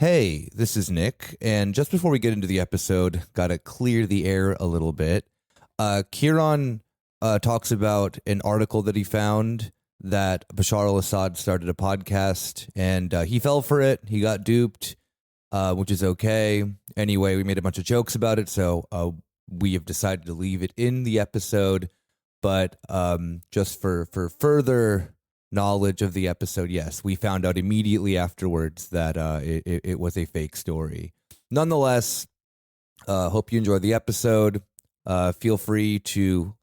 Hey, this is Nick, and just before we get into the episode, gotta clear the air a little bit. Ciarán talks about an article that he found that Bashar al-Assad started a podcast, and he fell for it. He got duped, which is okay. Anyway, we made a bunch of jokes about it, so we have decided to leave it in the episode. But just for further knowledge of the episode, yes, we found out immediately afterwards that it was a fake story. Nonetheless, hope you enjoy the episode. Feel free to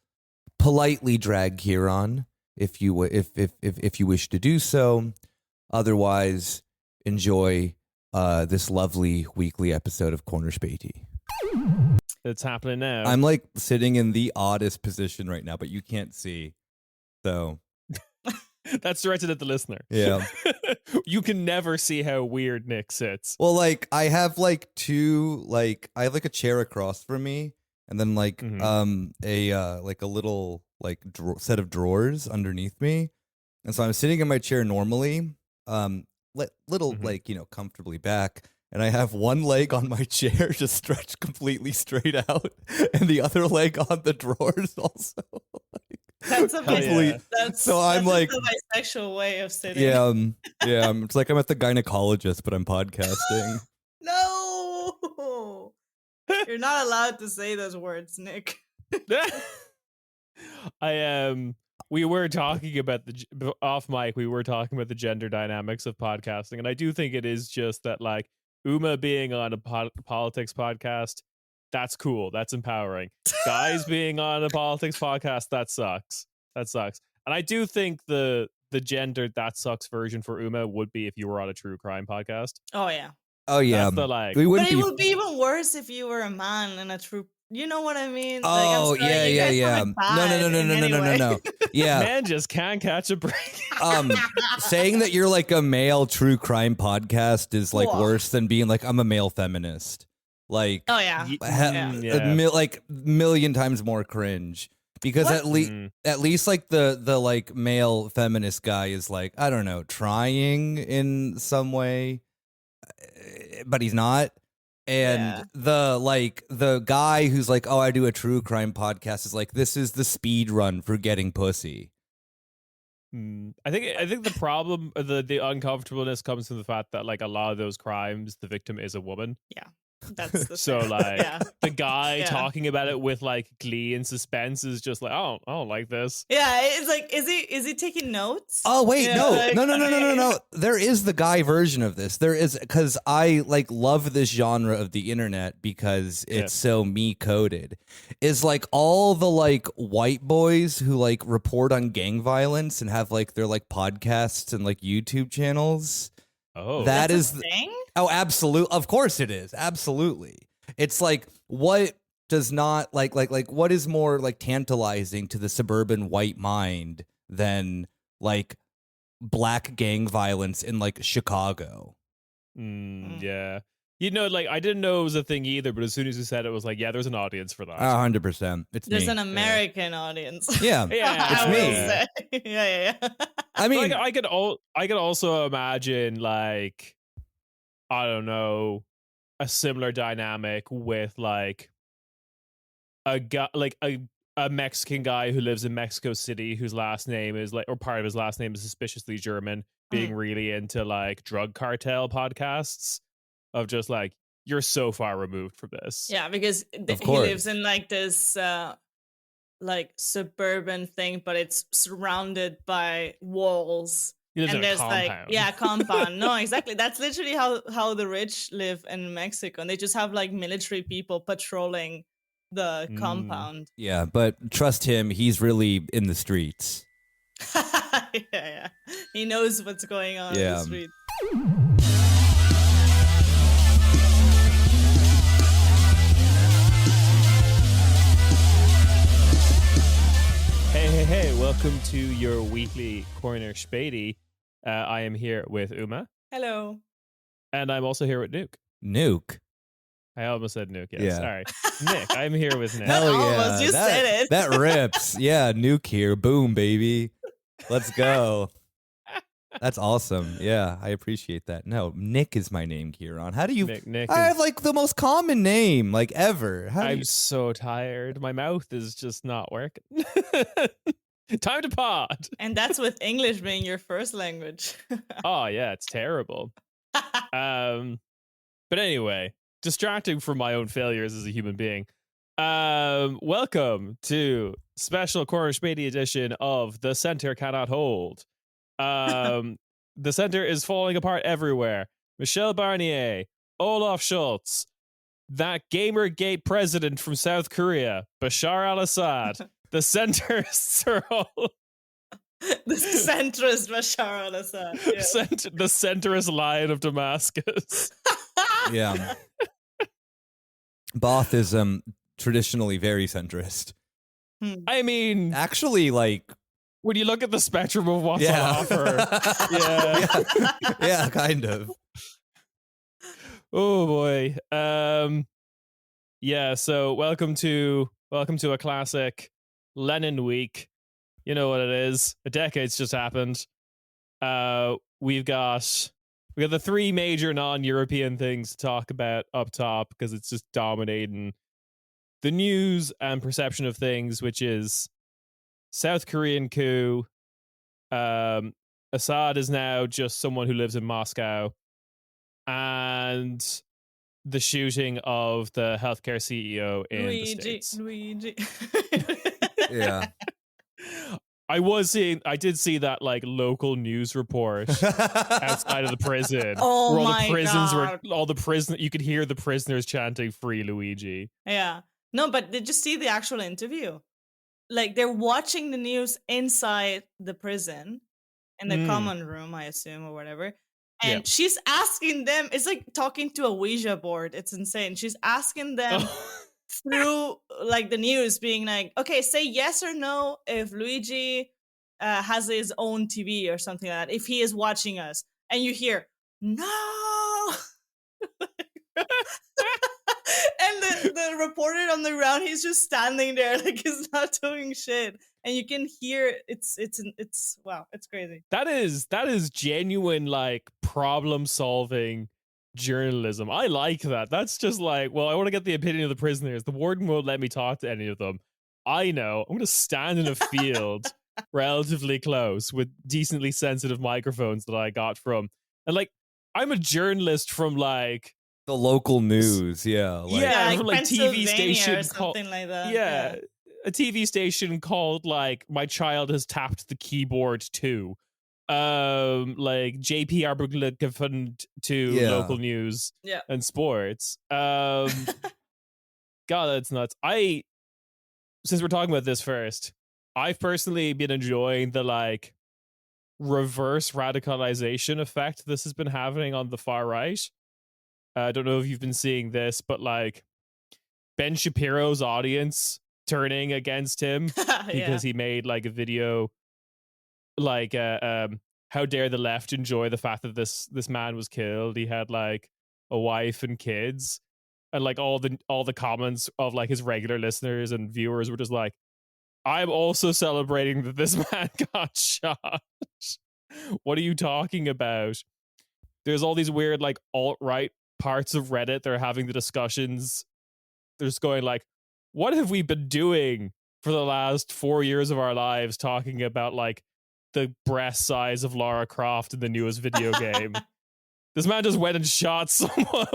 politely drag Ciarán if you wish to do so. Otherwise, enjoy this lovely weekly episode of Corner Späti. It's happening now. I'm like sitting in the oddest position right now, but you can't see, so. That's directed at the listener. Yeah. You can never see how weird Nick sits. Well, like I have like a chair across from me, and then like a little like set of drawers underneath me, and so I'm sitting in my chair normally, comfortably back, and I have one leg on my chair just stretched completely straight out, and the other leg on the drawers also. That's a bit, that's I'm like a bisexual way of sitting. Yeah, it's like I'm at the gynecologist, but I'm podcasting. No, you're not allowed to say those words, Nick. We were talking about off mic. We were talking about the gender dynamics of podcasting, and I do think it is just that, like, Uma being on a politics podcast, that's cool. That's empowering. Guys being on a politics podcast, that sucks. And I do think the gender that sucks version for Uma would be if you were on a true crime podcast. Oh yeah. That's the, like, but it would be even worse if you were a man in a true. You know what I mean? Oh, like, yeah. No. Yeah. Man just can't catch a break. Saying that you're like a male true crime podcast is like worse than being like, I'm a male feminist. Like, oh yeah, like million times more cringe, because at least like the like male feminist guy is like, I don't know, trying in some way, but he's not. And the guy who's like, oh, I do a true crime podcast is like, this is the speed run for getting pussy. I think the problem, the uncomfortableness comes from the fact that, like, a lot of those crimes, the victim is a woman. Yeah. That's the so thing. Like the guy talking about it with like glee and suspense is just like, oh, I don't like this. Yeah, it's like, is he taking notes? Oh wait, no. There is the guy version of this. There is, because I like love this genre of the internet because it's so me coded. Is like all the like white boys who like report on gang violence and have like their like podcasts and like YouTube channels. Oh, that that's is a thing? Oh, absolutely. Of course it is. Absolutely. It's like, what does not like what is more like tantalizing to the suburban white mind than like black gang violence in like Chicago? Yeah. You know, like, I didn't know it was a thing either, but as soon as you said it, was like, yeah, there's an audience for that. 100%. There's an American audience. Yeah. It's me. Yeah. I mean, like, I could also imagine, like, I don't know, a similar dynamic with like a guy, like a Mexican guy who lives in Mexico City, whose last name is like, or part of his last name is suspiciously German, being really into like drug cartel podcasts of just like, you're so far removed from this. Yeah, because he lives in like this like suburban thing, but it's surrounded by walls. And there's compound. Like, compound. No, exactly. That's literally how the rich live in Mexico. And they just have like military people patrolling the compound. Yeah, but trust him, he's really in the streets. Yeah. He knows what's going on in the street. Hey, welcome to your weekly Corner Späti. I am here with Uma. Hello. And I'm also here with Nuke. Nuke? I almost said Nuke, yes. Sorry. Nick, I'm here with Nick. Hell yeah. Almost, you said it. That rips. Yeah, Nuke here. Boom, baby. Let's go. That's awesome. Yeah, I appreciate that. No, Nick is my name, Ciarán. How do you? Nick I is- have like the most common name like ever. How do I'm you? so tired. My mouth is just not working. Time to pod. And that's with English being your first language. Oh yeah, it's terrible. But anyway, distracting from my own failures as a human being. Welcome to special Corner Späti edition of The Center Cannot Hold. The center is falling apart everywhere. Michel Barnier, Olaf Schultz, that Gamergate president from South Korea, Bashar al-Assad. The centrists are all... The centrist Bashar al-Assad. Yeah. The centrist lion of Damascus. Yeah. Both is traditionally very centrist. I mean, Actually, like, when you look at the spectrum of what's on yeah. offer, yeah. Yeah, kind of. Oh boy. Yeah, so welcome to a classic Lenin week. You know what it is. A decade's just happened. We've got the three major non-European things to talk about up top because it's just dominating the news and perception of things, which is South Korean coup. Assad is now just someone who lives in Moscow, and the shooting of the healthcare CEO in the States. Luigi. Yeah. I did see that like local news report outside of the prison. Oh where all the prison you could hear the prisoners chanting "Free Luigi." Yeah. No, but did you see the actual interview? Like they're watching the news inside the prison in the common room, I assume, or whatever. And she's asking them, it's like talking to a Ouija board. It's insane. She's asking them through like the news, being like, okay, say yes or no if Luigi has his own TV or something like that, if he is watching us. And you hear, no! And the reporter on the ground, he's just standing there like he's not doing shit. And you can hear it's wow, it's crazy. That is genuine like problem solving journalism. I like that. That's just like, well, I want to get the opinion of the prisoners. The warden won't let me talk to any of them. I know. I'm going to stand in a field relatively close with decently sensitive microphones that I got from, and like, I'm a journalist from like the local news. Yeah. Like TV station or something like that. Yeah. A TV station called like "My Child Has Tapped the Keyboard Too." Like JP Arboglegefen to local news and sports. God, that's nuts. Since we're talking about this first, I've personally been enjoying the like reverse radicalization effect this has been having on the far right. I don't know if you've been seeing this, but like Ben Shapiro's audience turning against him because he made like a video like how dare the left enjoy the fact that this man was killed. He had like a wife and kids, and like all the comments of like his regular listeners and viewers were just like, I'm also celebrating that this man got shot. What are you talking about? There's all these weird like alt-right parts of Reddit. They're having the discussions. They're just going like, what have we been doing for the last 4 years of our lives talking about like the breast size of Lara Croft in the newest video game? This man just went and shot someone.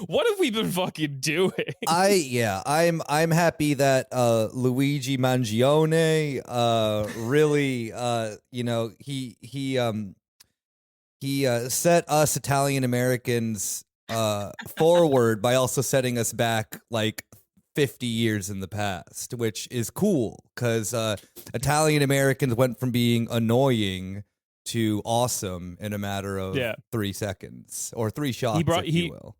What have we been fucking doing? I'm happy that Luigi Mangione really he set us Italian Americans forward by also setting us back like 50 years in the past, which is cool because Italian Americans went from being annoying to awesome in a matter of 3 seconds or 3 shots, if you will.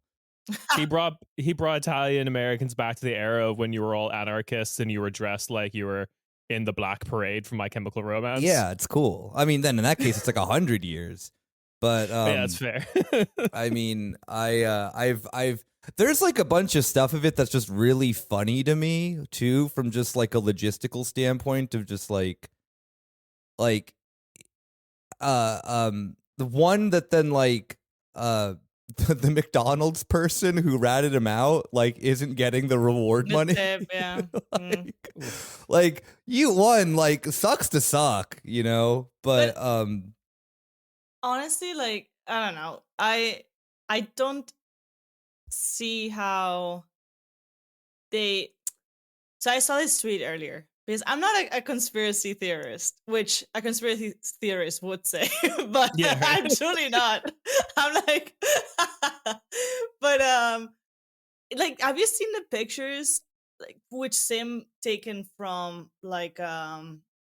He brought Italian Americans back to the era of when you were all anarchists and you were dressed like you were in the Black Parade from My Chemical Romance. Yeah, it's cool. I mean, then in that case, it's like 100 years. But yeah, that's fair. I mean, I've there's like a bunch of stuff of it that's just really funny to me too, from just like a logistical standpoint of just like the one that then like the McDonald's person who ratted him out like isn't getting the reward The money. tip, yeah. Like you won, like sucks to suck, you know. But honestly, like I don't know. I don't see how they. So I saw this tweet earlier because I'm not a conspiracy theorist, which a conspiracy theorist would say, but Yeah. I'm truly not. I'm like, but like, have you seen the pictures, like which sim taken from like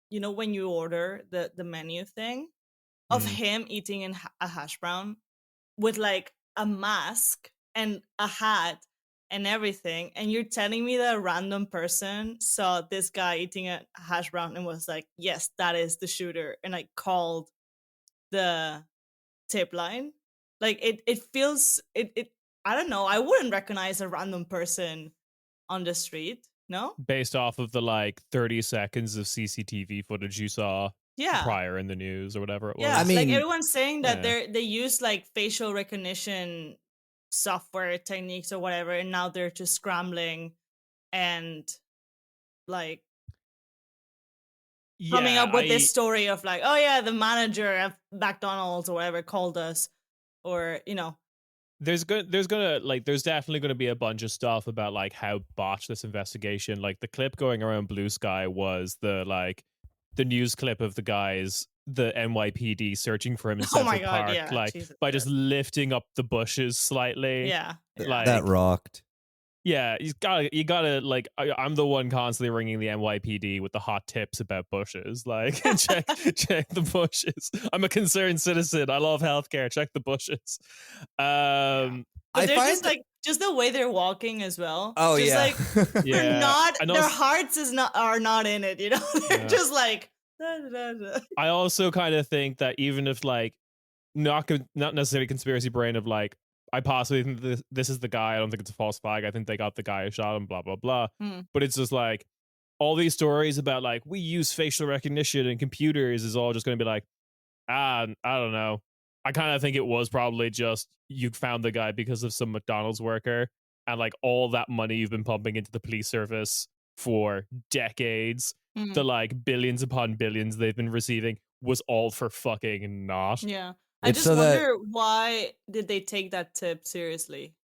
you know, when you order the menu thing of him eating a hash brown with like a mask and a hat and everything, and you're telling me that a random person saw this guy eating a hash brown and was like, yes, that is the shooter, and like called the tip line? Like it feels it I don't know, I wouldn't recognize a random person on the street, no? Based off of the like 30 seconds of CCTV footage you saw Yeah. prior in the news or whatever it was. Yeah, I mean, like everyone's saying that yeah. they use like facial recognition software techniques or whatever, and now they're just scrambling and like coming up with this story of like, oh yeah, the manager of McDonald's or whatever called us, or you know. There's definitely gonna be a bunch of stuff about like how botched this investigation. Like the clip going around Blue Sky was the news clip of the guys, the NYPD searching for him in Central Park, yeah, like Jesus by Christ. just lifting up the bushes slightly. Yeah. Like that rocked. yeah, you gotta like I'm the one constantly ringing the NYPD with the hot tips about bushes. Like check the bushes. I'm a concerned citizen. I love healthcare. Check the bushes. But they're just like just the way they're walking as well. Oh just yeah. like Yeah. their hearts are not in it, you know? They're just like I also kind of think that even if like not necessarily conspiracy brain of like I possibly think this is the guy. I don't think it's a false flag. I think they got the guy who shot him, blah, blah, blah. But it's just like all these stories about like we use facial recognition and computers is all just going to be like, I don't know. I kind of think it was probably just you found the guy because of some McDonald's worker, and like all that money you've been pumping into the police service for decades, the like billions upon billions they've been receiving was all for fucking naught. Yeah. I just wonder why did they take that tip seriously?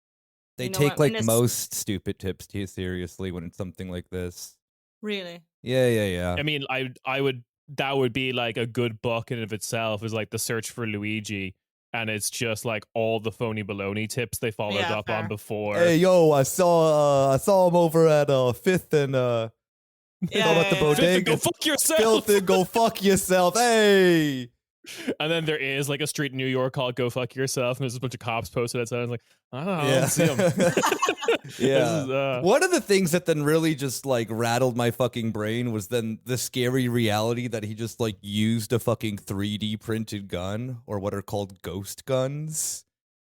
They take like most stupid tips too seriously when it's something like this. Really? Yeah. I mean, I would that would be like a good book in of itself is like the search for Luigi, and it's just like all the phony baloney tips they followed up on before. Hey yo, I saw him over at Fifth and at the bodega. Go fuck yourself. Filth and go fuck yourself. Hey. And then there is like a street in New York called "Go Fuck Yourself," and there's a bunch of cops posted outside. I was like, I don't see them. Yeah. One of the things that then really just like rattled my fucking brain was then the scary reality that he just like used a fucking 3D printed gun, or what are called ghost guns,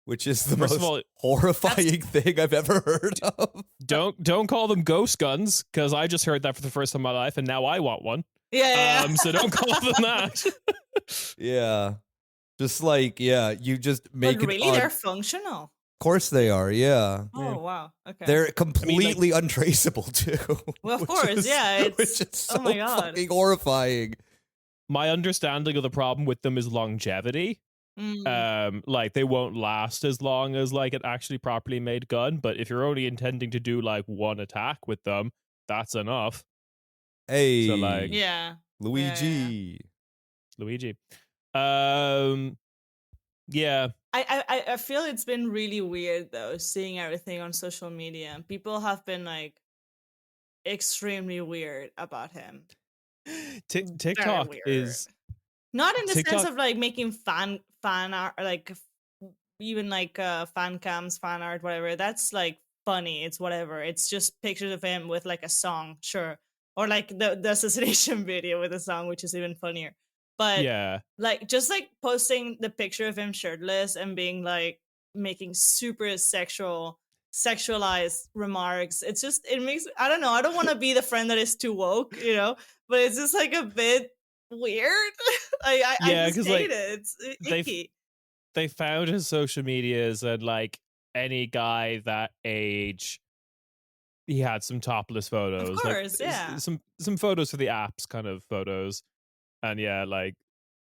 which is the most horrifying thing I've ever heard of. Don't call them ghost guns, because I just heard that for the first time in my life, and now I want one. Yeah. So don't call them that. Yeah. Just like, you just make but really, they're functional. Of course they are, yeah. Oh, wow. Okay. They're completely untraceable, too. Well, of course, yeah. Which is so fucking horrifying. My understanding of the problem with them is longevity. Like, they won't last as long as, like, an actually properly made gun, but if you're only intending to do, like, one attack with them, that's enough. Hey. So, like... Yeah. Luigi. Yeah. I feel it's been really weird though, seeing everything on social media. People have been like extremely weird about him. TikTok is not in the sense of like making fan art, like even like fan cams, fan art, whatever. That's like funny. It's whatever. It's just pictures of him with like a song, sure, or like the assassination video with a song, which is even funnier. But yeah, like just like posting the picture of him shirtless and being like making super sexualized remarks. It's just, it makes, I don't know. I don't want to be the friend that is too woke, you know, but it's just like a bit weird. I just hate it. It's icky. they found his social medias, and like any guy that age, he had some topless photos. Of course, like, yeah. Some photos for the apps, kind of photos. And yeah, like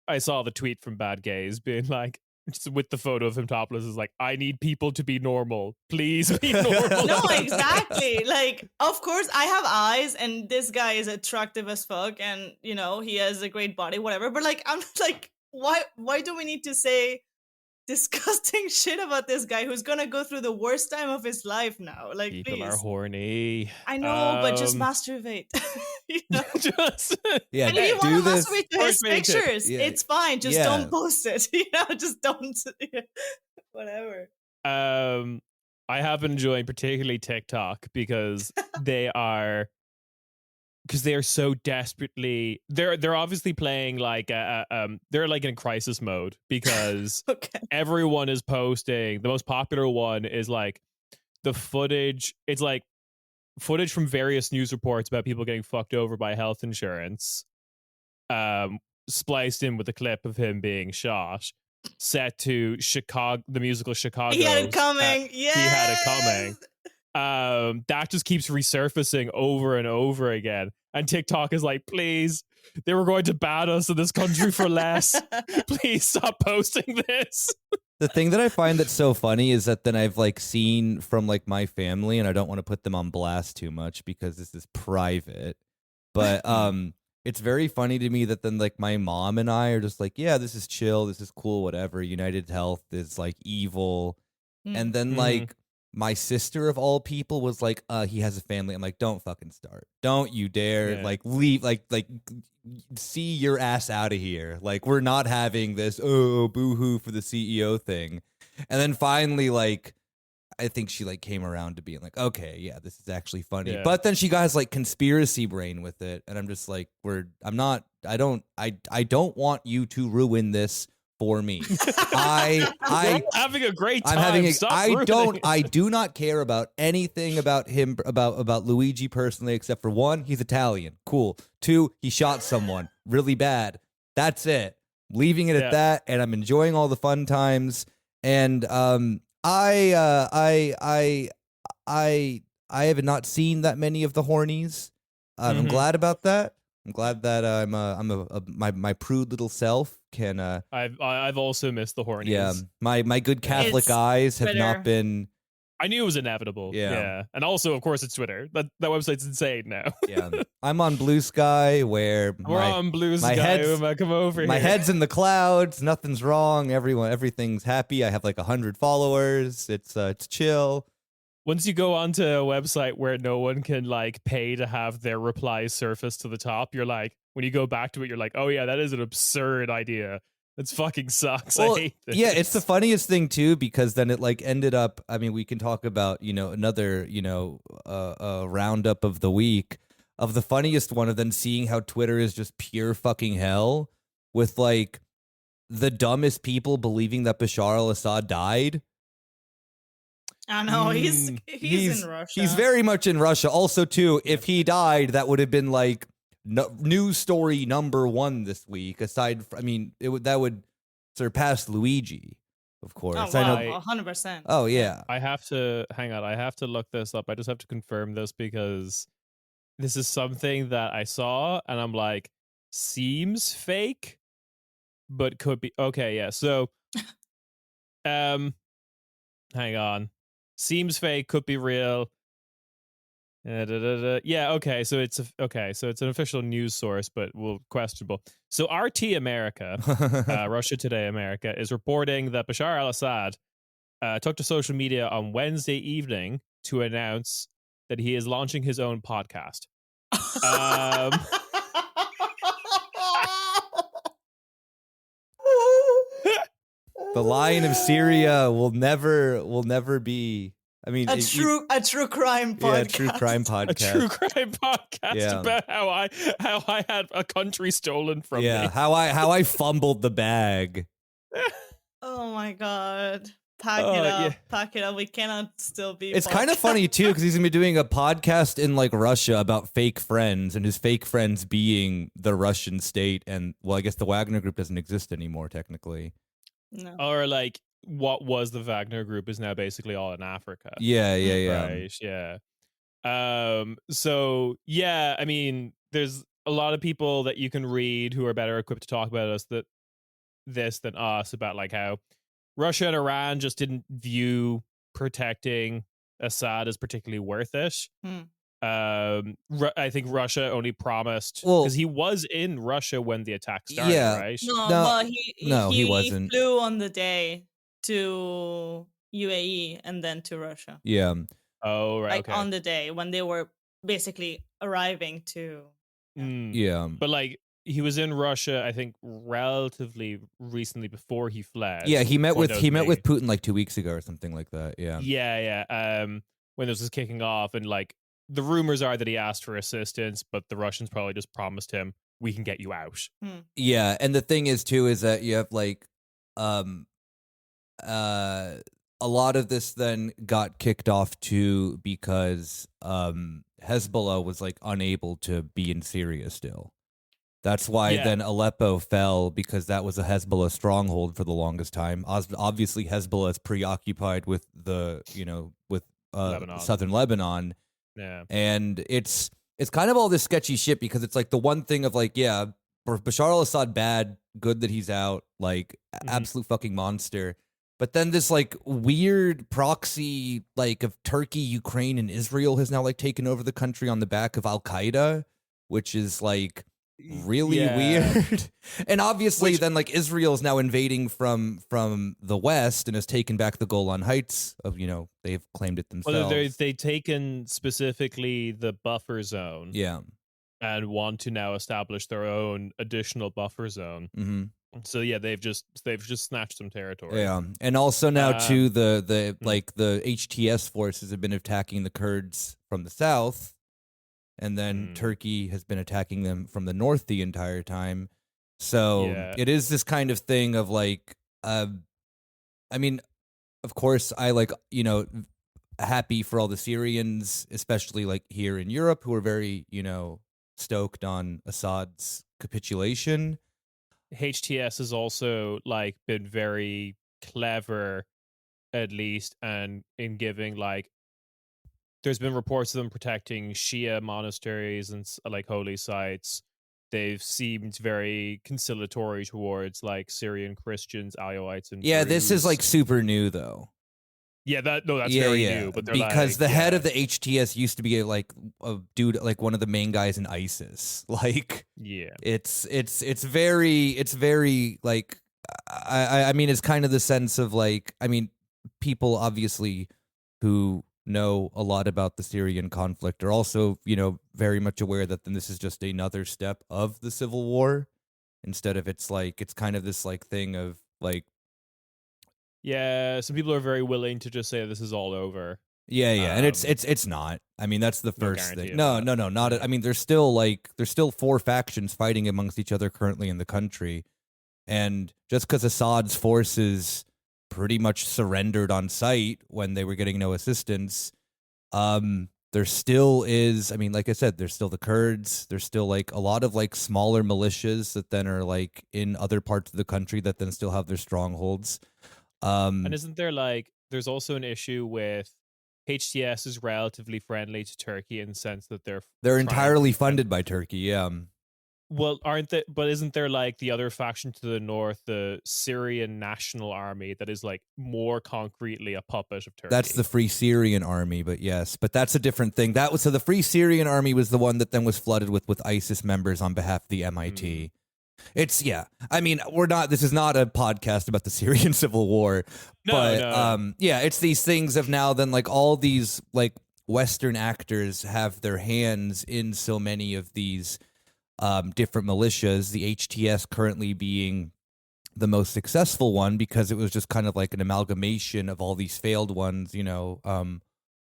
I saw the tweet from Bad Gaze being like, just with the photo of him topless, is like, I need people to be normal. Please be normal. No, exactly. Like, of course, I have eyes, and this guy is attractive as fuck, and you know he has a great body, whatever. But like, I'm like, why do we need to say disgusting shit about this guy who's gonna go through the worst time of his life now? Like, People please. are horny. I know, but just masturbate. You know? Yeah, and if you do want to this. masturbate to his pictures, Yeah. it's fine. Just Yeah. don't post it. You know, just don't. Whatever. I have been enjoying particularly TikTok because they are so desperately they're obviously playing like they're like in crisis mode because Okay. everyone is posting. The most popular one is like the footage. It's like footage from various news reports about people getting fucked over by health insurance, spliced in with a clip of him being shot, set to Chicago, the musical Chicago. He had it coming. Yeah, he had it coming. That just keeps resurfacing over and over again. And TikTok is like, please, they were going to ban us in this country for less. Please stop posting this. The thing that I find that's so funny is that then I've like seen from like my family, and I don't want to put them on blast too much because this is private, but it's very funny to me that then like my mom and I are just like, yeah, this is chill, this is cool, whatever. United Health is like evil. And then like my sister of all people was like, he has a family. I'm like, don't fucking start. Don't you dare. Yeah. Like leave, like see your ass out of here. Like we're not having this, oh, boo-hoo for the CEO thing. And then finally, like, I think she like came around to being like, okay, yeah, this is actually funny. Yeah. But then she got like conspiracy brain with it. And I'm just like, I don't want you to ruin this for me. I'm having a great time. I do not care about anything about him, about Luigi personally, except for one, he's Italian. Cool. Two, he shot someone really bad. That's it. Leaving it at that, and I'm enjoying all the fun times. And I have not seen that many of the hornies. I'm glad about that. I'm glad that my prude little self can. I've also missed the hornies. Yeah, my good Catholic eyes have not been. I knew it was inevitable. Yeah. And also, of course, it's Twitter. That website's insane now. Yeah. I'm on Blue Sky where we're on Blue Sky. Come over here. My head's in the clouds. Nothing's wrong. Everything's happy. I have like 100 followers. It's chill. Once you go onto a website where no one can like pay to have their replies surface to the top, you're like, when you go back to it, you're like, oh yeah, that is an absurd idea. That's fucking sucks. Well, I hate this. Yeah, it's the funniest thing too, because then it like ended up, I mean, we can talk about, another, roundup of the week of the funniest one of then seeing how Twitter is just pure fucking hell with like the dumbest people believing that Bashar al-Assad died. I know he's in Russia. He's very much in Russia. Also, too, if he died, that would have been like news story number one this week. Aside, that would surpass Luigi, of course. Oh, wow, 100%. Oh yeah. I have to look this up. I just have to confirm this because this is something that I saw and I'm like, seems fake, but could be okay. Yeah. So, hang on. Seems fake, could be real. Yeah, okay. So it's an official news source, but questionable. So RT America, Russia Today America, is reporting that Bashar al-Assad took to social media on Wednesday evening to announce that he is launching his own podcast. The Lion of Syria will never be. I mean, a true crime podcast. Yeah, a true crime podcast. A true crime podcast about how I had a country stolen from me. Yeah, how I fumbled the bag. Oh my god. Pack it up. Yeah. Pack it up. We cannot still be. It's kind of funny too, because he's gonna be doing a podcast in like Russia about fake friends, and his fake friends being the Russian state, and well, I guess the Wagner Group doesn't exist anymore technically. No. Or like what was the Wagner group is now basically all in Africa. Yeah. Right. Yeah. So yeah, I mean, there's a lot of people that you can read who are better equipped to talk about this than us about like how Russia and Iran just didn't view protecting Assad as particularly worth it. I think Russia only promised because he was in Russia when the attack started, right? No, well, he wasn't. Flew on the day to UAE and then to Russia. Yeah. Oh, right. Like on the day when they were basically arriving to. Yeah. But like he was in Russia, I think, relatively recently before he fled. Yeah, he met with Putin like 2 weeks ago or something like that. Yeah. Yeah. When this was kicking off, and like the rumors are that he asked for assistance, but the Russians probably just promised him, "We can get you out." Yeah, and the thing is too is that you have like, a lot of this then got kicked off too because Hezbollah was like unable to be in Syria still. That's why then Aleppo fell, because that was a Hezbollah stronghold for the longest time. Obviously, Hezbollah is preoccupied with Lebanon. southern Lebanon. Yeah, and it's kind of all this sketchy shit because it's like the one thing of like, yeah, for Bashar al-Assad, bad, good that he's out, like absolute fucking monster. But then this like weird proxy like of Turkey, Ukraine, and Israel has now like taken over the country on the back of Al-Qaeda, which is like really weird. And obviously then like Israel is now invading from the west and has taken back the Golan Heights of, they've claimed it themselves. Well, they've taken specifically the buffer zone. Yeah. And want to now establish their own additional buffer zone. Mm-hmm. So yeah, they've just snatched some territory. Yeah, and also now too the HTS forces have been attacking the Kurds from the south, and then Turkey has been attacking them from the north the entire time. So it is this kind of thing of like, I mean, of course, I like happy for all the Syrians, especially like here in Europe, who are very stoked on Assad's capitulation. HTS has also like been very clever, at least, and in giving like there's been reports of them protecting Shia monasteries and like holy sites. They've seemed very conciliatory towards like Syrian Christians, Alawites, and Druze. This is like super new though. Yeah, that's very new. But because the head of the HTS used to be like a dude, like one of the main guys in ISIS. Like, it's very like, I mean, it's kind of the sense of like, I mean, people obviously who know a lot about the Syrian conflict are also, very much aware that then this is just another step of the civil war, instead of it's kind of this like thing of like. Yeah, some people are very willing to just say this is all over. Yeah, and it's not. I mean, that's the first thing. No, not. I mean, there's still 4 factions fighting amongst each other currently in the country, and just because Assad's forces pretty much surrendered on sight when they were getting no assistance, there still is. I mean, like I said, there's still the Kurds. There's still like a lot of like smaller militias that then are like in other parts of the country that then still have their strongholds. And isn't there like there's also an issue with HTS is relatively friendly to Turkey in the sense that they're entirely funded by Turkey, yeah. Well, aren't they? But isn't there like the other faction to the north, the Syrian National Army, that is like more concretely a puppet of Turkey? That's the Free Syrian Army, but that's a different thing. So the Free Syrian Army was the one that then was flooded with ISIS members on behalf of the MIT. It's I mean, this is not a podcast about the Syrian civil war, but it's these things of now then like all these like Western actors have their hands in so many of these different militias, the HTS currently being the most successful one because it was just kind of like an amalgamation of all these failed ones,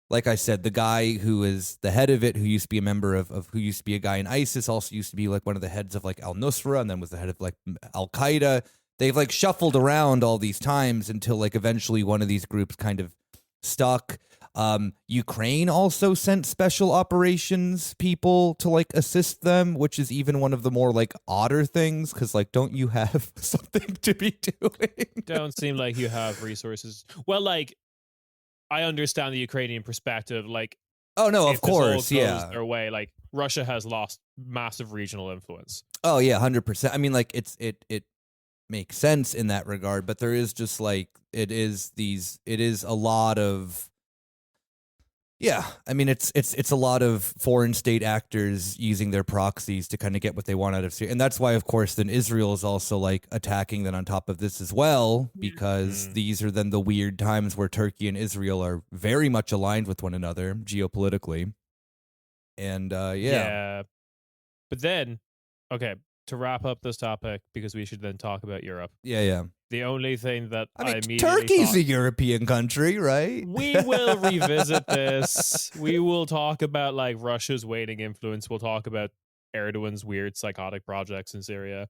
like I said, the guy who is the head of it, who used to be a member of who used to be a guy in ISIS, also used to be like one of the heads of like al-Nusra, and then was the head of like Al-Qaeda. They've like shuffled around all these times until like eventually one of these groups kind of stuck. Ukraine also sent special operations people to like assist them, which is even one of the more like odder things, because like, don't you have something to be doing? Don't seem like you have resources. Well, like, I understand the Ukrainian perspective. Like, Oh no, if of course, this all goes yeah. their way, like Russia has lost massive regional influence. Oh yeah, 100%. I mean, like it makes sense in that regard, but there is just like it is a lot of I mean, it's a lot of foreign state actors using their proxies to kind of get what they want out of Syria, and that's why, of course, then Israel is also like attacking them on top of this as well, because these are then the weird times where Turkey and Israel are very much aligned with one another geopolitically, and Yeah. But then, okay, to wrap up this topic, because we should then talk about Europe. yeah. The only thing that I mean, immediately Turkey's thought, a European country, right? we will revisit this. We will talk about like Russia's waning influence. We'll talk about Erdogan's weird psychotic projects in Syria.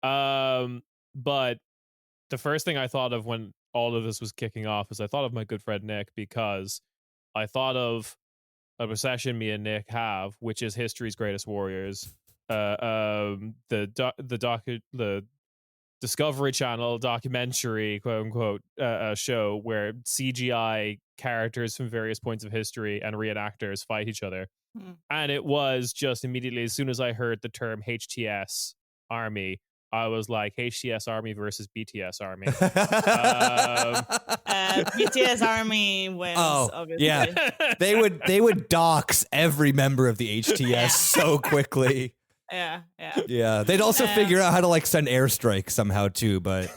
But the first thing I thought of when all of this was kicking off is I thought of my good friend Nick, because I thought of a obsession me and Nick have, which is History's Greatest Warriors. The Discovery Channel documentary, quote unquote, show where CGI characters from various points of history and reenactors fight each other. And it was just immediately, as soon as I heard the term HTS Army, I was like, HTS Army versus BTS Army. BTS Army wins, obviously. Yeah. They would dox every member of the HTS so quickly. Yeah. They'd also figure out how to like send airstrikes somehow too, but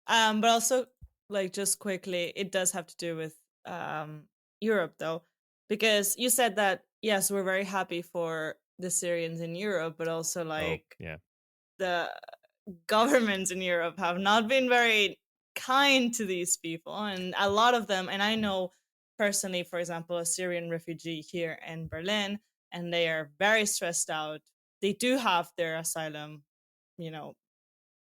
but also like just quickly, it does have to do with Europe though, because you said that yes, we're very happy for the Syrians in Europe, but also like the governments in Europe have not been very kind to these people, and a lot of them, and I know personally, for example, a Syrian refugee here in Berlin, and they are very stressed out. They do have their asylum,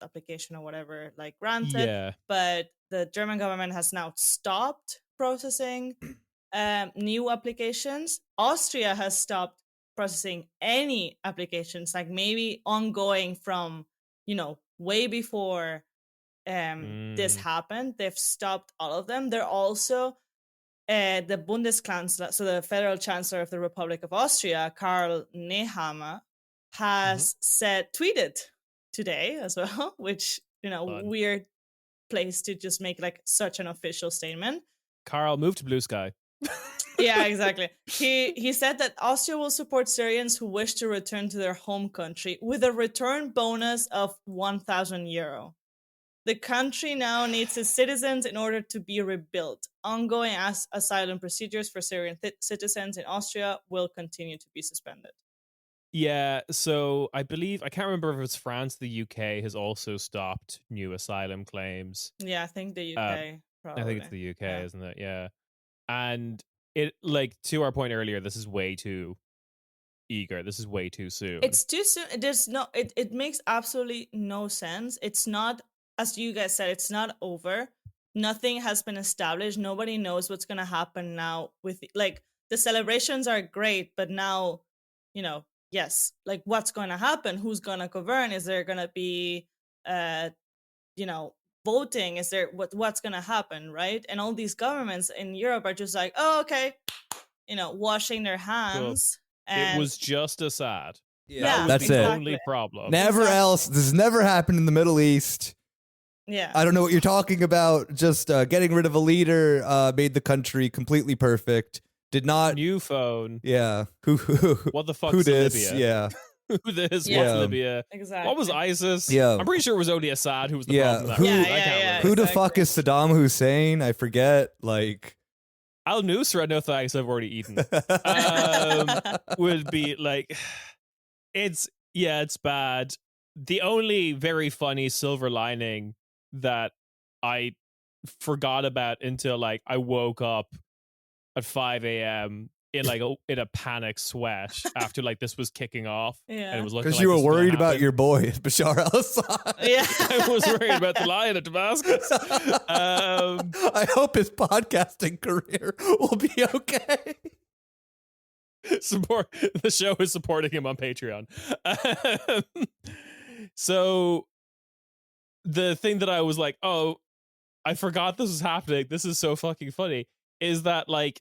application or whatever, like granted, but the German government has now stopped processing new applications. Austria has stopped processing any applications, like maybe ongoing from, way before this happened. They've stopped all of them. They're also the Bundeskanzler, so the federal chancellor of the Republic of Austria, Karl Nehammer, has tweeted today as well, which, weird place to just make like such an official statement. Karl, move to blue sky. Yeah, exactly. He said that Austria will support Syrians who wish to return to their home country with a return bonus of €1,000. The country now needs its citizens in order to be rebuilt. Ongoing asylum procedures for Syrian citizens in Austria will continue to be suspended. Yeah, so I believe, I can't remember if it's France, the UK has also stopped new asylum claims. Yeah, I think the UK, probably. I think it's the UK, isn't it? Yeah. And it, like, to our point earlier, this is way too eager. This is way too soon. It's too soon. It makes absolutely no sense. It's not, as you guys said, it's not over. Nothing has been established. Nobody knows what's going to happen now with, like, the celebrations are great, but now, yes, like what's going to happen? Who's going to govern? Is there going to be, voting? Is there what's going to happen, right? And all these governments in Europe are just like, oh, okay, washing their hands. Cool. It was just Assad. Yeah, that's the it. only problem. Never else. This has never happened in the Middle East. Yeah, I don't know what you're talking about. Just getting rid of a leader made the country completely perfect. Did not new phone. Yeah. What the fuck? Who this? Libya? Yeah. Who this? Yeah. What's Libya? Exactly. What was ISIS? Yeah. I'm pretty sure it was only Assad who was the Yeah. problem. Who- I can't Yeah, remember. Who the fuck is Saddam Hussein? I forget. Like Al Nusra, no thanks, I've already eaten. Would be like, it's bad. The only very funny silver lining that I forgot about until like I woke up at 5 a.m. in a panic sweat after like this was kicking off. Yeah. And it was looking Because like you were this was gonna worried about happen. your boy, Bashar al-Assad. Yeah. I was worried about the Lion of Damascus. I hope his podcasting career will be okay. Support the show is supporting him on Patreon. So the thing that I was like, oh, I forgot this was happening. This is so fucking funny. Is that like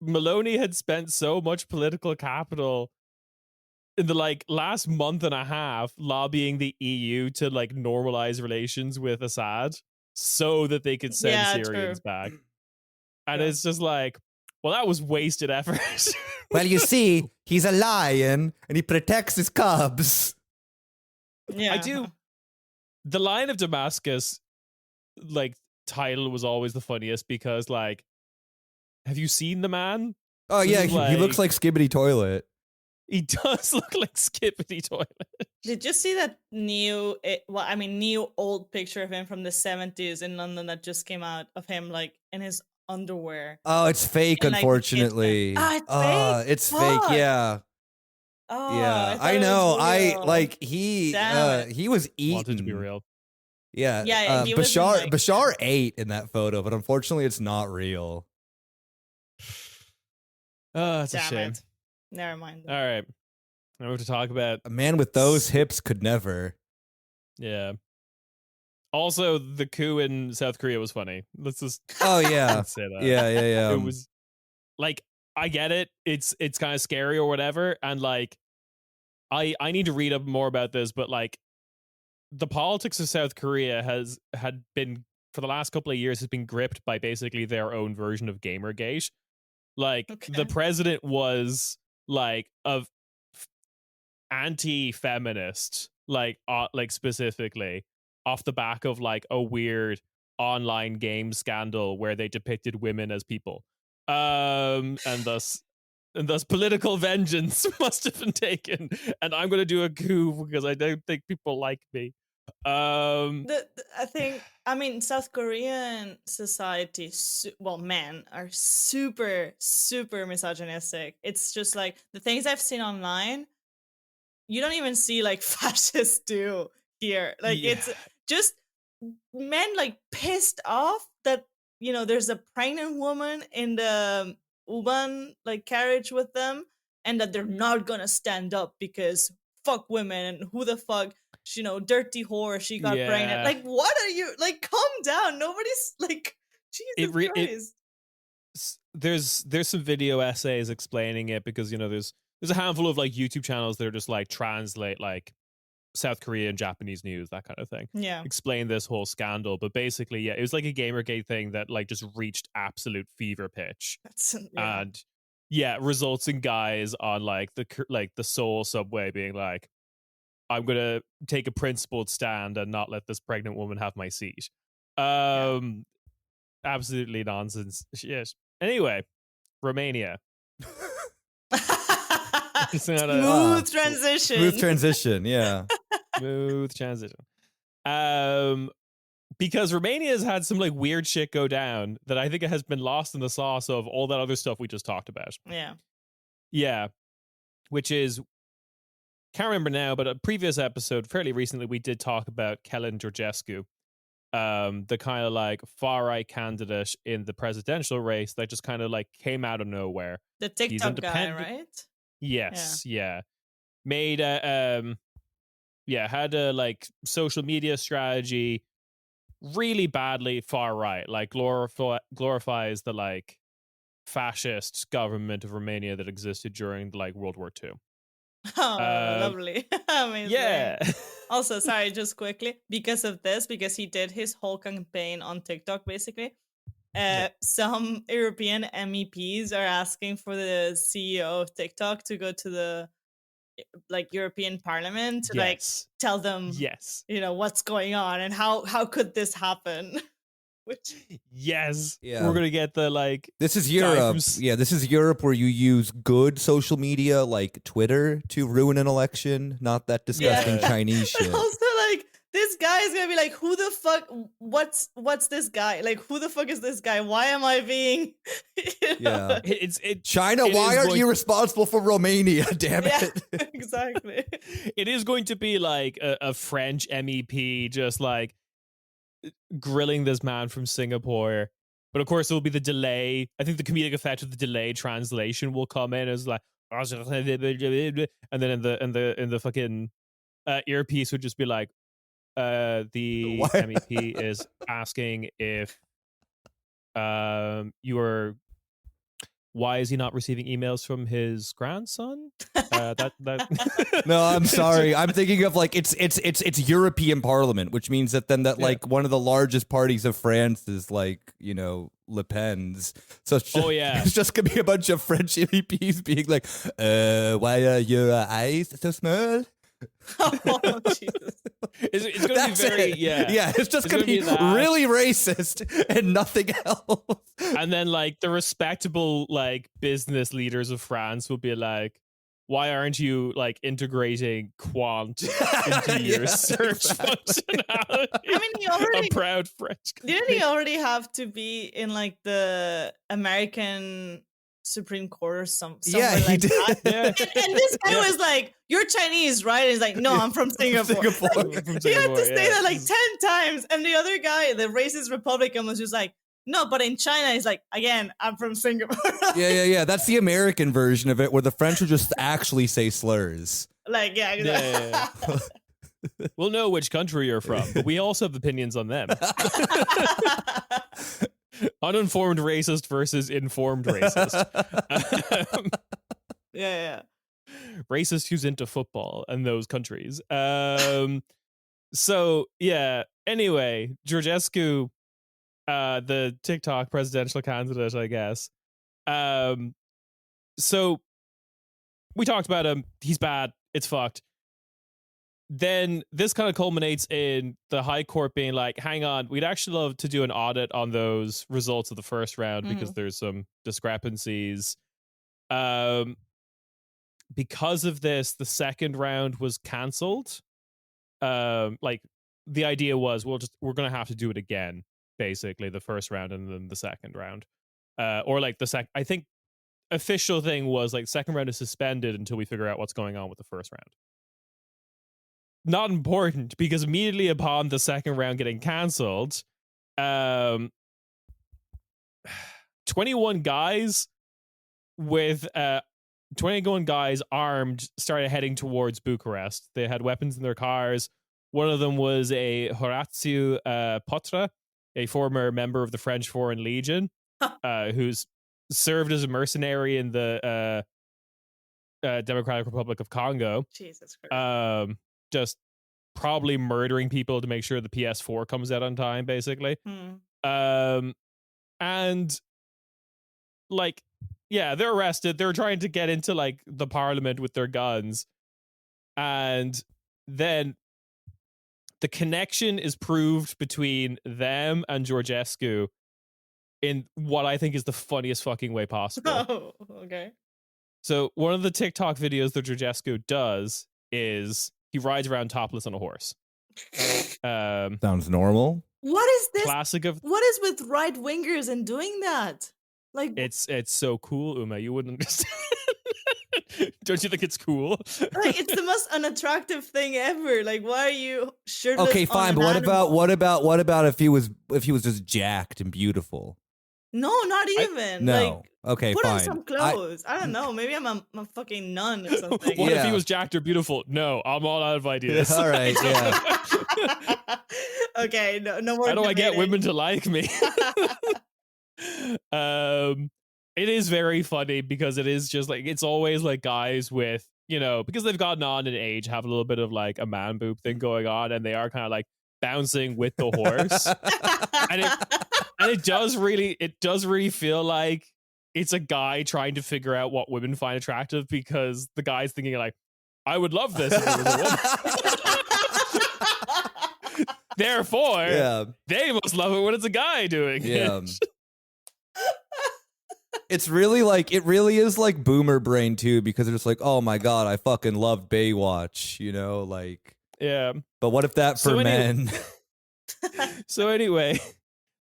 Maloney had spent so much political capital in the like last month and a half lobbying the EU to like normalize relations with Assad so that they could send Syrians back. And it's just like, well, that was wasted effort. Well, you see, he's a lion and he protects his cubs. Yeah. I do. The Lion of Damascus, like, title was always the funniest because, like, have you seen the man? Oh, yeah, he looks like Skibbity Toilet. He does look like Skippity Toilet. Did you see that new old picture of him from the 70s in London that just came out of him like in his underwear? Oh, it's fake, And, like, unfortunately. it's fake? It's Fuck. fake, yeah. Oh, Yeah, thought I it know. was real. He Damn it. he was eaten. Wanted to be real. Yeah, Yeah, he was in, like- Bashar ate in that photo, but unfortunately, it's not real. Oh, it's a Damn shame. it. Never mind. All right. Now we have to talk about, A man with those hips could never. yeah. Also, the coup in South Korea was funny. Let's just Oh yeah, let's say that. yeah. It was like, I get it. It's kind of scary or whatever. And like, I need to read up more about this, but like, the politics of South Korea had been for the last couple of years has been gripped by basically their own version of Gamergate. Like the president was like anti-feminist, like specifically off the back of like a weird online game scandal where they depicted women as people, and thus political vengeance must have been taken, and I'm going to do a coup because I don't think people like me. I mean, South Korean society, men are super, super misogynistic. It's just like the things I've seen online, you don't even see like fascists do here. Like it's just men like pissed off that, there's a pregnant woman in the U-Bahn like carriage with them and that they're not gonna stand up because fuck women and who the fuck, dirty whore, she got pregnant. Like, what are you, like, calm down. Nobody's like, Jesus Christ. There's some video essays explaining it because, there's a handful of like YouTube channels that are just like translate like South Korean, Japanese news, that kind of thing. Yeah. Explain this whole scandal. But basically, it was like a Gamergate thing that like just reached absolute fever pitch. And results in guys on like the Seoul subway being like, I'm gonna take a principled stand and not let this pregnant woman have my seat. Absolutely nonsense shit. Anyway, Romania. Smooth transition. Smooth transition, yeah. Smooth transition. Because Romania has had some like weird shit go down that I think it has been lost in the sauce of all that other stuff we just talked about. Yeah. Yeah. Which is, can't remember now, but a previous episode, fairly recently, we did talk about Kelan Georgescu, the kind of like far right candidate in the presidential race that just kind of like came out of nowhere. The TikTok guy, right? Yes, yeah. Made had a like social media strategy really badly far right, like glorifies the like fascist government of Romania that existed during like World War II. Oh, lovely. Amazing. Yeah. Also, sorry, just quickly, because he did his whole campaign on TikTok, basically. Some European MEPs are asking for the CEO of TikTok to go to the like European Parliament to like tell them what's going on and how could this happen. Which we're gonna get the like, this is Europe. This is Europe where you use good social media like Twitter to ruin an election, not that disgusting Chinese shit. Also, like, this guy is gonna be like, who the fuck? What's this guy? Like, who the fuck is this guy? Why am I being? Yeah, China. It Why aren't you responsible for Romania? Damn it! Exactly. It is going to be like a French MEP just like grilling this man from Singapore. But of course, it will be the delay. I think the comedic effect of the delay translation will come in as like, and then in the fucking earpiece would just be like, the MEP is asking if why is he not receiving emails from his grandson? No, I'm sorry. I'm thinking of like it's European Parliament, which means that like one of the largest parties of France is like, you know, Le Pen's. So it's just, it's just gonna be a bunch of French MEPs being like, why are your eyes so small? Oh, Jesus. It's going to be very, it's just going to be really racist and nothing else. And then like the respectable like business leaders of France will be like, why aren't you like integrating quant into your search functionality? I mean, he already, a proud French. Didn't he already have to be in like the American Supreme Court or somewhere like that? Yeah. And this guy was like, "You're Chinese, right?" And he's like, "No, I'm from Singapore." He had to say that like 10 times. And the other guy, the racist Republican, was just like, "No, but in China," he's like, "Again, I'm from Singapore." Yeah. That's the American version of it, where the French will just actually say slurs. Like, exactly. We'll know which country you're from, but we also have opinions on them. Uninformed racist versus informed racist. Racist who's into football and those countries. So yeah. Anyway, Georgescu, the TikTok presidential candidate, I guess. So we talked about him. He's bad. It's fucked. Then this kind of culminates in the High Court being like, hang on, we'd actually love to do an audit on those results of the first round because there's some discrepancies. Because of this, the second round was cancelled. Like the idea was we're gonna have to do it again, basically, the first round and then the second round. Or like I think official thing was like second round is suspended until we figure out what's going on with the first round. Not important, because immediately upon the second round getting cancelled, 21 guys with 21 guys armed started heading towards Bucharest. They had weapons in their cars. One of them was a Horatiu Potra, a former member of the French Foreign Legion, who's served as a mercenary in the Democratic Republic of Congo. Jesus Christ. Just probably murdering people to make sure the PS4 comes out on time, basically. And like, yeah, they're arrested. They're trying to get into like the parliament with their guns. And then the connection is proved between them and Georgescu in what I think is the funniest fucking way possible. Oh, okay. So one of the TikTok videos that Georgescu does is he rides around topless on a horse. Sounds normal. What is this? Classic of what is with right wingers and doing that? Like, it's so cool, Uma. You wouldn't understand. Don't you think it's cool? Like, it's the most unattractive thing ever. Like, why are you shirtless? Okay, fine. But what about if he was just jacked and beautiful? No, not even. No. Like, okay, put fine. on some clothes. I don't know. Maybe I'm a fucking nun or something. What if he was jacked or beautiful? No, I'm all out of ideas. All right, yeah. Okay, no more. How do I get women to like me? It is very funny because it is just like, it's always like guys with, you know, because they've gotten on in age, have a little bit of like a man boob thing going on, and they are kind of like bouncing with the horse. and it does really feel like it's a guy trying to figure out what women find attractive, because the guy's thinking like, I would love this if it was a woman. Therefore, they must love it when it's a guy doing it. It's really like, it really is like boomer brain too, because they're just like, oh my god, I fucking love Baywatch, you know, like. Yeah. But what if that for men? So anyway,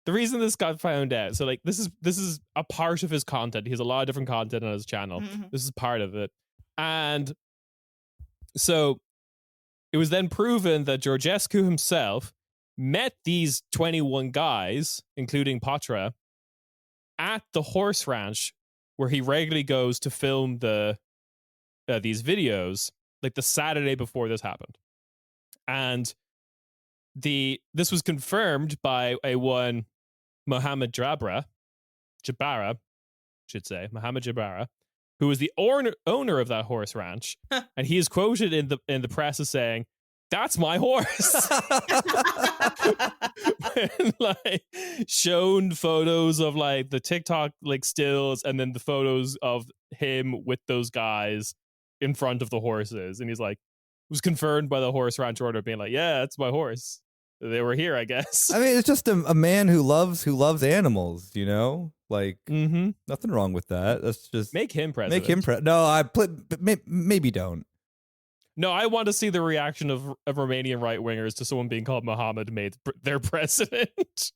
the reason this got found out, so like this is a part of his content. He has a lot of different content on his channel. Mhm. This is part of it. And so it was then proven that Georgescu himself met these 21 guys, including Patra, at the horse ranch where he regularly goes to film these videos, like the Saturday before this happened. And this was confirmed by a one Mohammed Jabara, Mohammed Jabara, who was the owner of that horse ranch, and he is quoted in the press as saying, "That's my horse." And, like, shown photos of like the TikTok like stills, and then the photos of him with those guys in front of the horses, and he's like, it was confirmed by the horse ranch owner being like, "Yeah, it's my horse. They were here, I guess." I mean, it's just a man who loves animals, you know? Like, Mm-hmm. nothing wrong with that. That's just Make him president. Make him No, maybe don't. No, I want to see the reaction of Romanian right wingers to someone being called Mohammed made their president.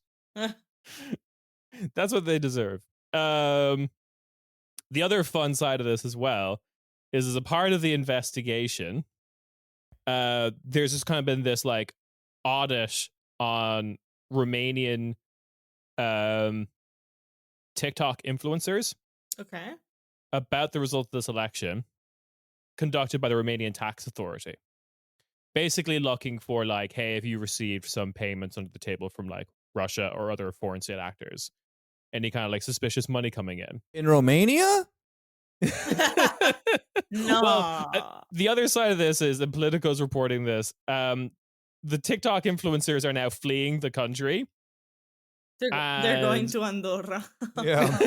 That's what they deserve. The other fun side of this as well is, as a part of the investigation, there's just kind of been this like audit on Romanian TikTok influencers. Okay. About the result of this election, conducted by the Romanian Tax Authority. Basically looking for like, hey, have you received some payments under the table from like Russia or other foreign state actors? Any kind of like suspicious money coming in Romania? No. Well, the other side of this is, and Politico's reporting this, the TikTok influencers are now fleeing the country. They're going to Andorra. Yeah.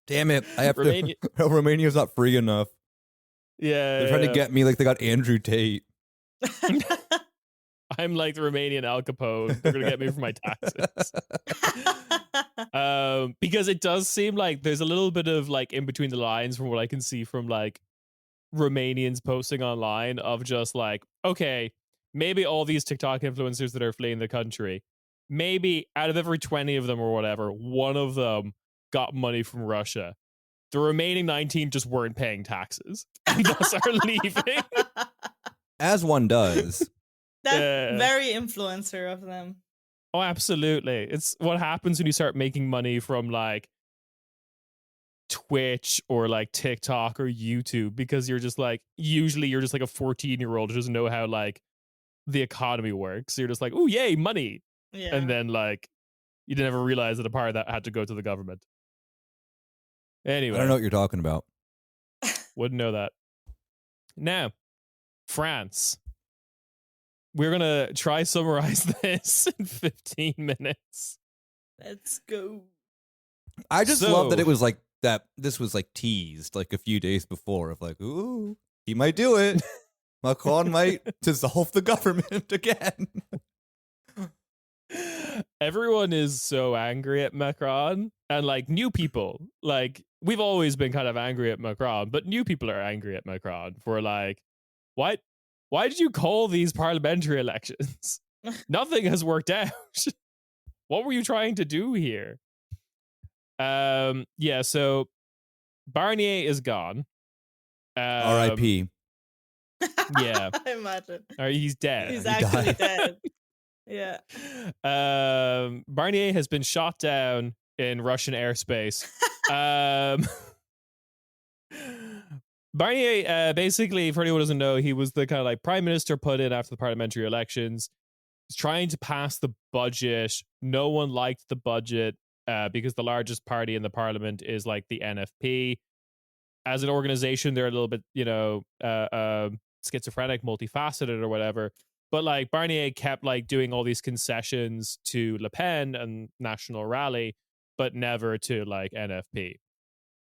Damn it. I have to. Romania's not free enough. Yeah. They're trying to get me like they got Andrew Tate. I'm like the Romanian Al Capone. They're going to get me for my taxes. Because it does seem like there's a little bit of like in between the lines from what I can see from like Romanians posting online of just like, okay, maybe all these TikTok influencers that are fleeing the country, maybe out of every 20 of them or whatever, one of them got money from Russia. The remaining 19 just weren't paying taxes and thus are leaving. As one does. That's very influencer of them. Oh, absolutely. It's what happens when you start making money from like Twitch or like TikTok or YouTube, because you're just like, usually you're just like a 14-year-old who doesn't know how like the economy works. So you're just like, oh, yay, money. Yeah. And then like you never realize that a part of that had to go to the government. Anyway. I don't know what you're talking about. Wouldn't know that. Now, France. We're going to try summarize this in 15 minutes. Let's go. I just love that it was like that. This was like teased like a few days before of like, ooh, he might do it. Macron might dissolve the government again. Everyone is so angry at Macron, and like new people, like we've always been kind of angry at Macron, but new people are angry at Macron for like, what? Why did you call these parliamentary elections? Nothing has worked out. What were you trying to do here? Yeah, so Barnier is gone. R.I.P. Yeah. I imagine. He's dead. He's actually dead. Yeah. Barnier has been shot down in Russian airspace. Barnier, basically, for anyone who doesn't know, he was the kind of like prime minister put in after the parliamentary elections. He's trying to pass the budget. No one liked the budget because the largest party in the parliament is like the NFP. As an organization, they're a little bit, schizophrenic, multifaceted or whatever. But like Barnier kept like doing all these concessions to Le Pen and National Rally, but never to like NFP.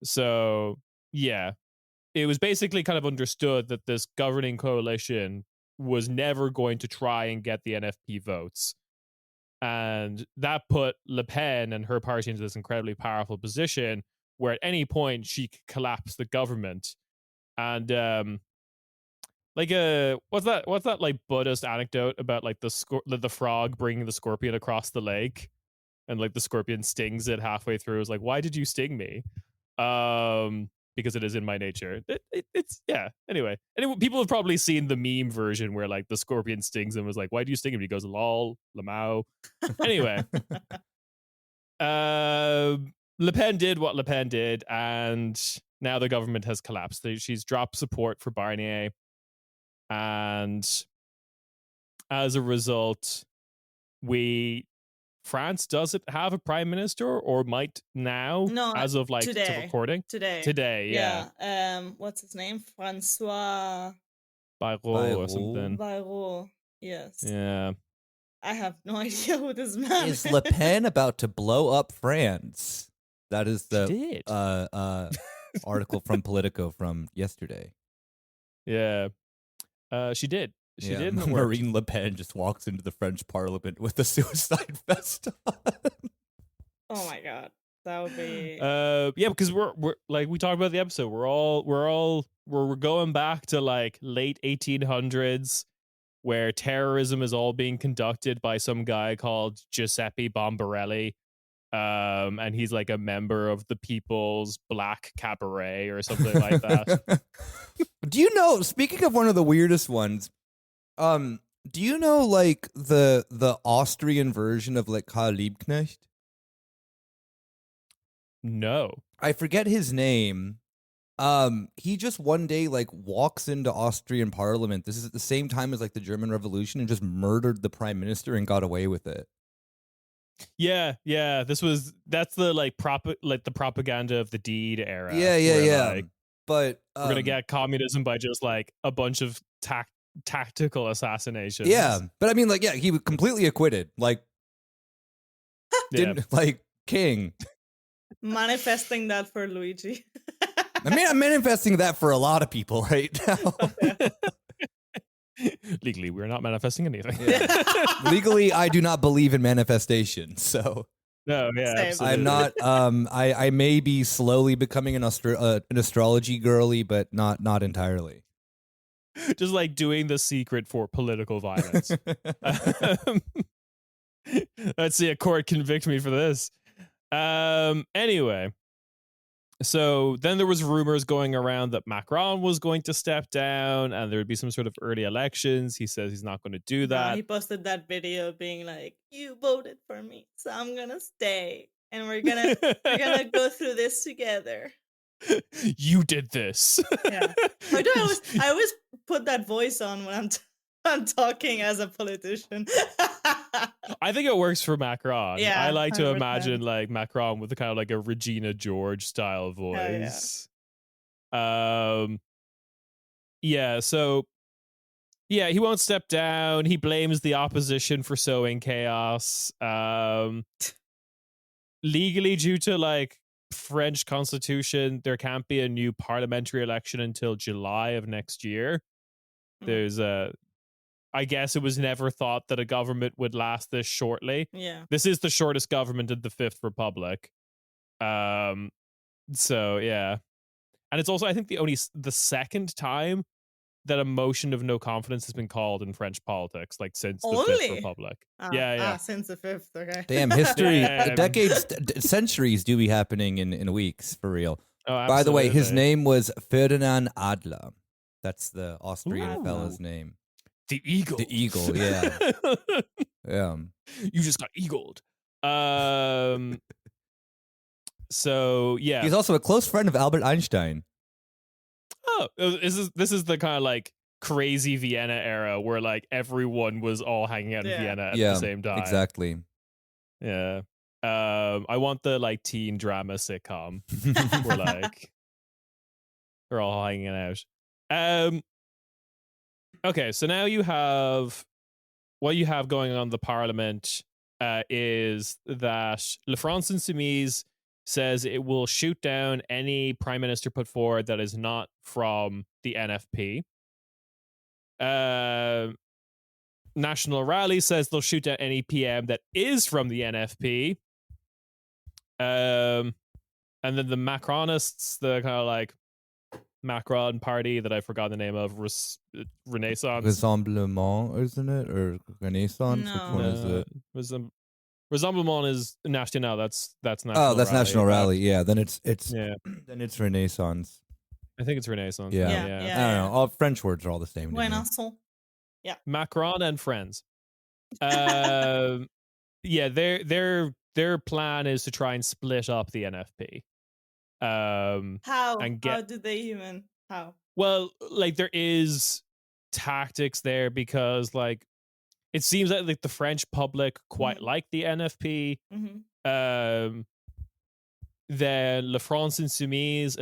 So yeah, it was basically kind of understood that this governing coalition was never going to try and get the NFP votes. And that put Le Pen and her party into this incredibly powerful position where at any point she could collapse the government. And Like what's that like Buddhist anecdote about like the frog bringing the scorpion across the lake, and like the scorpion stings it halfway through. It's like, why did you sting me? Because it is in my nature. It's yeah. Anyway, people have probably seen the meme version where like the scorpion stings him. Was like, why do you sting him? He goes, lol, lamau. Anyway, Le Pen did what Le Pen did, and now the government has collapsed. She's dropped support for Barnier, and as a result, France doesn't have a prime minister, or might now, No, as of like today. to recording today. Yeah. What's his name? Francois Bayrou or something. Bayrou. Yes. Yeah. I have no idea who this man Is Le Pen about to blow up France? That is the article from Politico from yesterday. Yeah. She did. She did. Marine Le Pen just walks into the French Parliament with a suicide vest on. Oh my god, that would be. Yeah, because we're like we talked about the episode. We're going back to like late 1800s, where terrorism is all being conducted by some guy called Giuseppe Bombarelli. And he's like a member of the People's Black Cabaret or something like that. Do you know, speaking of one of the weirdest ones, do you know like the Austrian version of like Karl Liebknecht? No. I forget his name. He just one day like walks into Austrian Parliament. This is at the same time as like the German Revolution, and just murdered the prime minister and got away with it. Yeah. That's the like the propaganda of the deed era. Yeah. Like, but we're gonna get communism by just like a bunch of tactical assassinations. Yeah, but I mean, like, yeah, he was completely acquitted. Like, didn't like king. Manifesting that for Luigi. I mean, I'm manifesting that for a lot of people right now. Legally, we're not manifesting anything. Yeah. Legally, I do not believe in manifestation. So no, yeah, absolutely. I'm not. I may be slowly becoming an astrology girly, but not entirely. Just like doing the secret for political violence. Let's see a court convict me for this. Anyway, so then there was rumors going around that Macron was going to step down and there would be some sort of early elections. He says he's not going to do that. He posted that video being like, "You voted for me, so I'm gonna stay, and we're gonna go through this together." You did this. Yeah. I always put that voice on when I'm talking as a politician. I think it works for Macron. Yeah, I like 100%. to imagine like Macron with a kind of like a Regina George style voice. Yeah. So yeah, he won't step down. He blames the opposition for sowing chaos. Legally, due to like French constitution, there can't be a new parliamentary election until July of next year. There's I guess it was never thought that a government would last this shortly. Yeah. This is the shortest government in the Fifth Republic. So yeah. And it's also, I think, the second time that a motion of no confidence has been called in French politics, like since the Fifth Republic. Yeah. Since the Fifth, okay. Damn, history, decades, centuries do be happening in weeks, for real. Oh, by the way, his name was Ferdinand Adler. That's the Austrian fella's name. The Eagle. The Eagle, yeah. Yeah. You just got eagled. So, yeah. He's also a close friend of Albert Einstein. Oh, this is the kind of like crazy Vienna era where like everyone was all hanging out in Vienna at the same time. Exactly. Yeah. I want the like teen drama sitcom where like they're all hanging out. Okay, so now you have what you have going on in the parliament is that La France Insoumise says it will shoot down any prime minister put forward that is not from the NFP. National Rally says they'll shoot down any PM that is from the NFP. And then the Macronists, the kind of like Macron party that I forgot the name of, Renaissance. Rassemblement, isn't it? Or Renaissance? No. Which one is it? Rassemblement is National. That's National. Oh, that's Rally. National Rally. Yeah, then it's yeah. Then it's Renaissance. I think it's Renaissance. Yeah. Yeah. I don't know. All French words are all the same. to me. Renaissance. Macron and friends. Yeah, their plan is to try and split up the NFP. How? And How do they even? How? Well, like there is tactics there because like it seems like the French public quite like the NFP. Mm-hmm. Then La France Insoumise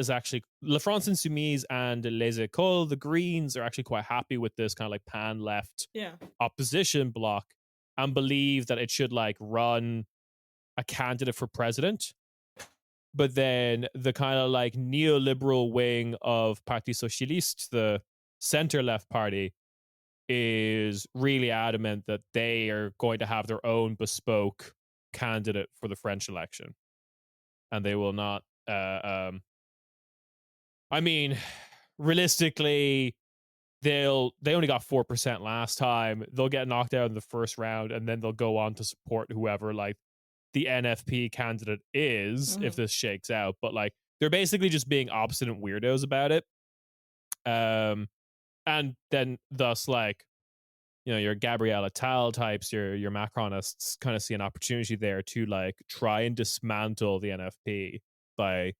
and Les Écoles, the Greens, are actually quite happy with this kind of like pan left opposition bloc and believe that it should like run a candidate for president. But then the kind of like neoliberal wing of Parti Socialiste, the center left party, is really adamant that they are going to have their own bespoke candidate for the French election. And they will not. I mean, realistically, they only got 4% last time. They'll get knocked out in the first round, and then they'll go on to support whoever like the NFP candidate is if this shakes out. But like they're basically just being obstinate weirdos about it. And then thus like, you know, your Gabriel Attal types, your Macronists kind of see an opportunity there to like try and dismantle the NFP by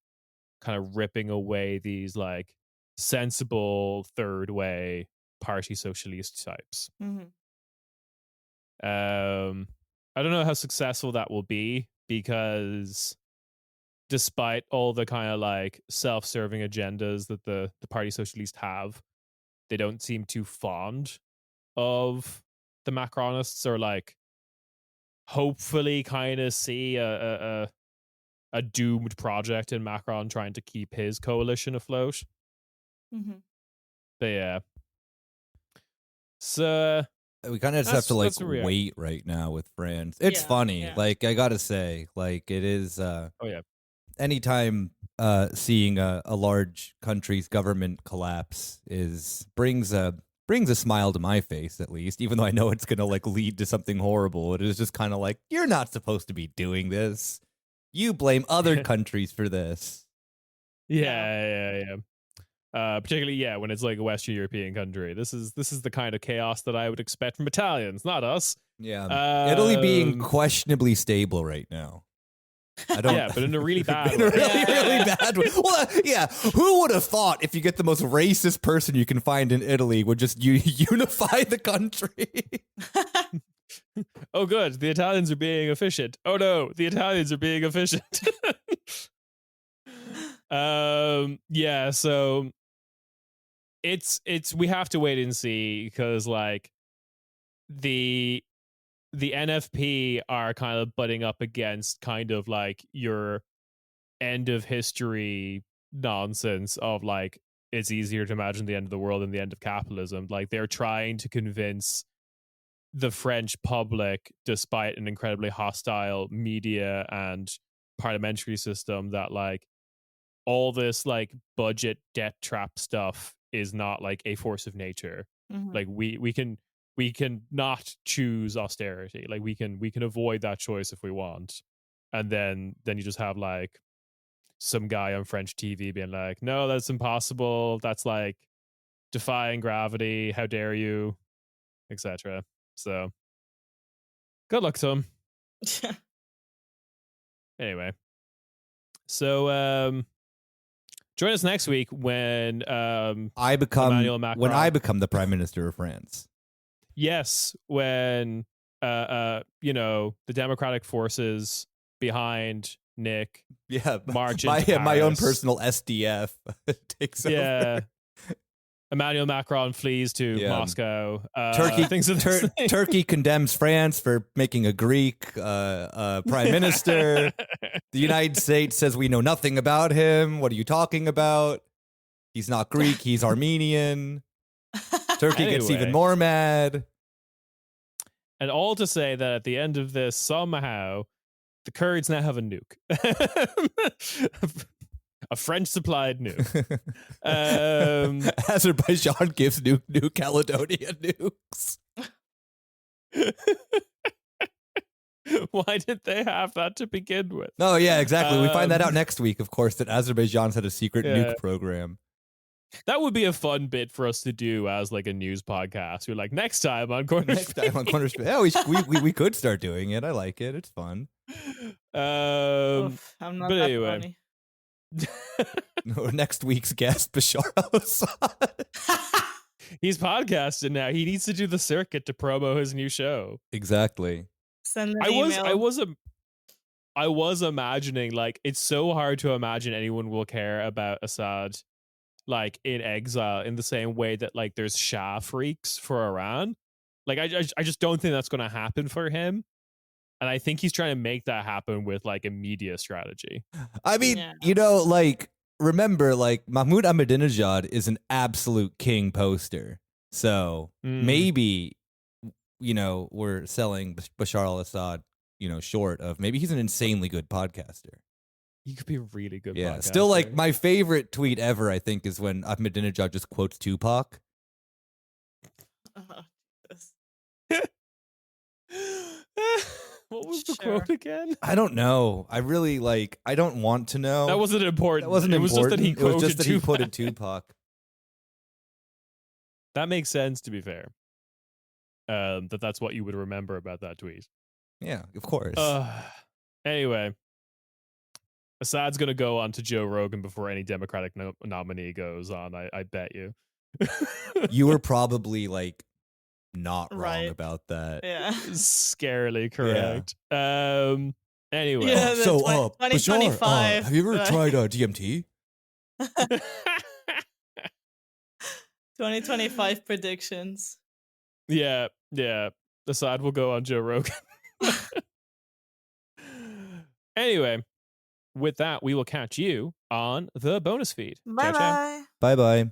kind of ripping away these like sensible third way Parti Socialiste types. I don't know how successful that will be because despite all the kind of like self-serving agendas that the Parti Socialiste have, they don't seem too fond of the Macronists, or like hopefully kind of see a doomed project in Macron trying to keep his coalition afloat. But yeah, so we kind of just have to like wait right now with France. It's funny, like I gotta say, like it is. Anytime seeing a large country's government collapse brings a smile to my face, at least, even though I know it's gonna like lead to something horrible. It is just kind of like, you're not supposed to be doing this. You blame other countries for this. Yeah. Particularly, when it's like a Western European country. This is the kind of chaos that I would expect from Italians, not us. Yeah, Italy being questionably stable right now. I don't. Yeah, but in a really bad in a really bad way. Well, who would have thought if you get the most racist person you can find in Italy would just unify the country? Oh, good. The Italians are being efficient. Oh no, the Italians are being efficient. So it's we have to wait and see because like the NFP are kind of butting up against kind of like your end of history nonsense of like it's easier to imagine the end of the world than the end of capitalism. Like they're trying to convince the French public, despite an incredibly hostile media and parliamentary system, that like all this like budget debt trap stuff is not like a force of nature. Like we can not choose austerity. Like we can avoid that choice if we want. And then you just have like some guy on French TV being like, no, that's impossible. That's like defying gravity. How dare you? Etc. So good luck to him. Anyway. So join us next week when I become the Prime Minister of France. Yes, when the Democratic forces behind Nick march into my own personal SDF takes over. Emmanuel Macron flees to Moscow. Turkey condemns France for making a Greek prime minister. The United States says we know nothing about him. What are you talking about? He's not Greek. He's Armenian. Turkey gets even more mad. And all to say that at the end of this, somehow, the Kurds now have a nuke. A French supplied nuke. Azerbaijan gives New Caledonia nukes. Why did they have that to begin with? No, yeah, exactly. We find that out next week, of course, that Azerbaijan's had a secret nuke program. That would be a fun bit for us to do as like a news podcast. We're like, next time on Corner Space. Yeah, we could start doing it. I like it. It's fun. I'm not that anyway. funny. Next week's guest, Bashar al-Assad. He's podcasting now. He needs to do the circuit to promo his new show. Exactly. Send an email. I was imagining, like, it's so hard to imagine anyone will care about Assad, like, in exile in the same way that, like, there's Shah freaks for Iran. Like, I just don't think that's going to happen for him. And I think he's trying to make that happen with, like, a media strategy. I mean, you know, like, remember, like, Mahmoud Ahmadinejad is an absolute king poster. So maybe, you know, we're selling Bashar al-Assad, you know, short of maybe he's an insanely good podcaster. He could be a really good podcaster. Yeah, still, like, my favorite tweet ever, I think, is when Ahmadinejad just quotes Tupac. What was the quote again? I don't know. I really, like, I don't want to know. That wasn't important. That wasn't important. Was just that he quoted it was just that he Tupac. quoted Tupac. That makes sense, to be fair. That's what you would remember about that tweet. Yeah, of course. Anyway, Assad's going to go on to Joe Rogan before any Democratic nominee goes on, I bet you. You were probably, like, not wrong right about that. Yeah. Scarily correct. Yeah. Anyway. Yeah, so, 2025. Bashar, have you ever tried DMT? 2025 predictions. Yeah. Assad will go on Joe Rogan. Anyway, with that, we will catch you on the bonus feed. Bye-bye. Bye-bye.